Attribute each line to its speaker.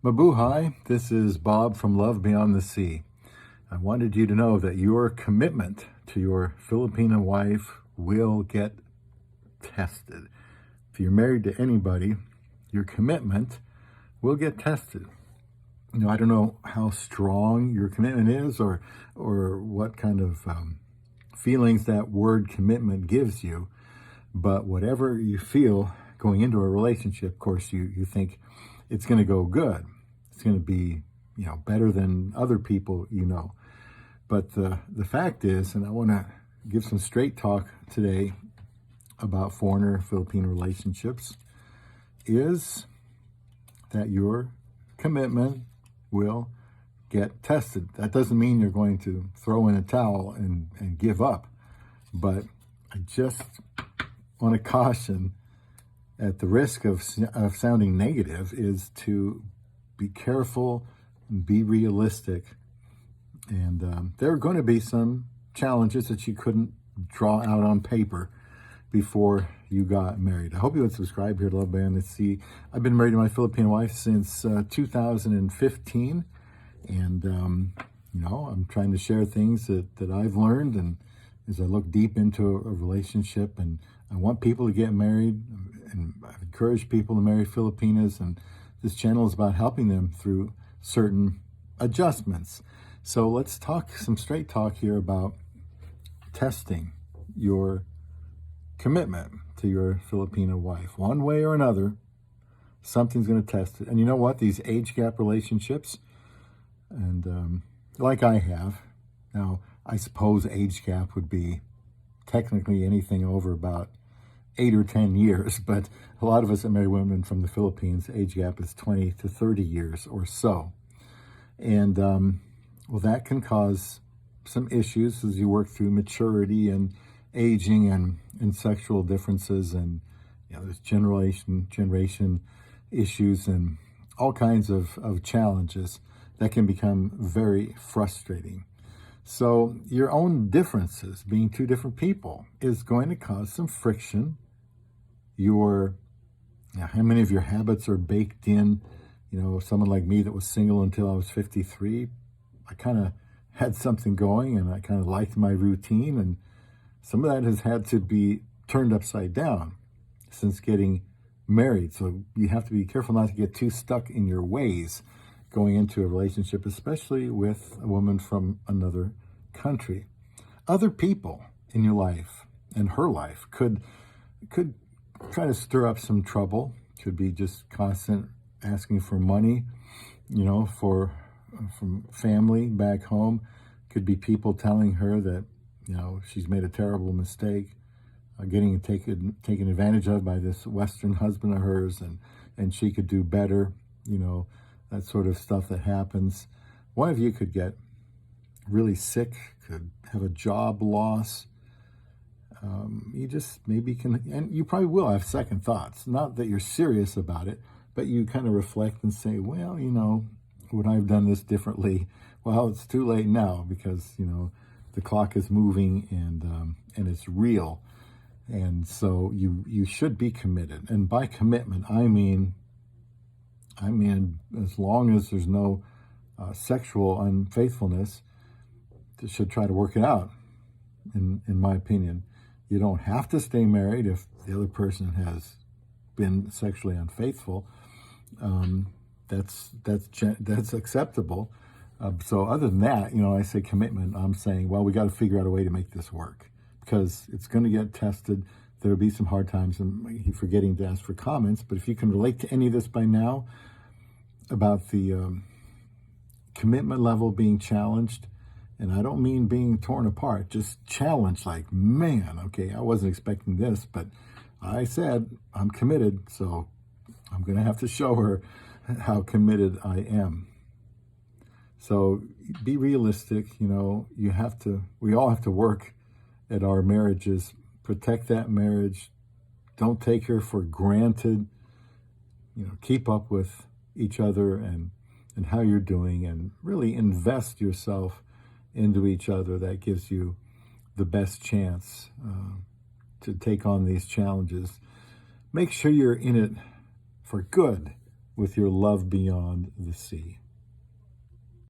Speaker 1: Mabuhay, this is Bob from Love Beyond the Sea. I wanted you to know that your commitment to your Filipina wife will get tested. If you're married to anybody, your commitment will get tested. I don't know how strong your commitment is or what kind of feelings that word commitment gives you, but whatever you feel going into a relationship, of course, you think it's going to go good. It's going to be, better than other people, But the fact is, and I want to give some straight talk today about foreigner-Filipino relationships, is that your commitment will get tested. That doesn't mean you're going to throw in a towel and give up. But I just want to caution, at the risk of sounding negative, is to be careful and be realistic. And there are going to be some challenges that you couldn't draw out on paper before you got married. I hope you would subscribe here to Love Beyond the Sea. I've been married to my Filipino wife since 2015. And, I'm trying to share things that I've learned. And as I look deep into a relationship, and I want people to get married, and I've encouraged people to marry Filipinas. And this channel is about helping them through certain adjustments. So let's talk some straight talk here about testing your commitment to your Filipino wife. One way or another, something's going to test it. And you know what? These age gap relationships, and like I have, now I suppose age gap would be technically anything over about 8 or 10 years, but a lot of us that marry women from the Philippines, age gap is 20 to 30 years or so. And well, that can cause some issues as you work through maturity and aging and sexual differences, and there's generation issues and all kinds of challenges that can become very frustrating. So your own differences, being two different people, is going to cause some friction. How many of your habits are baked in? Someone like me that was single until I was 53, I kind of had something going and I kind of liked my routine, and some of that has had to be turned upside down since getting married. So you have to be careful not to get too stuck in your ways going into a relationship, especially with a woman from another country. Other people in your life and her life could try to stir up some trouble. Could be just constant asking for money, from family back home. Could be people telling her that, she's made a terrible mistake, getting taken advantage of by this Western husband of hers, and she could do better, that sort of stuff that happens. One of you could get really sick, could have a job loss. You just maybe can, and you probably will have second thoughts. Not that you're serious about it, but you kind of reflect and say, well, would I have done this differently? Well, it's too late now because, the clock is moving and it's real. And so you should be committed. And by commitment, I mean, as long as there's no sexual unfaithfulness, you should try to work it out, in my opinion. You don't have to stay married if the other person has been sexually unfaithful. That's acceptable. So other than that, I say commitment, I'm saying, well, we got to figure out a way to make this work, because it's going to get tested. There'll be some hard times, and he's forgetting to ask for comments. But if you can relate to any of this by now about the commitment level being challenged, and I don't mean being torn apart, just challenged, like, man, okay, I wasn't expecting this, but I said I'm committed, so I'm going to have to show her how committed I am. So be realistic. We all have to work at our marriages, protect that marriage. Don't take her for granted. Keep up with each other and how you're doing, and really invest yourself into each other. That gives you the best chance to take on these challenges. Make sure you're in it for good, with your love beyond the sea.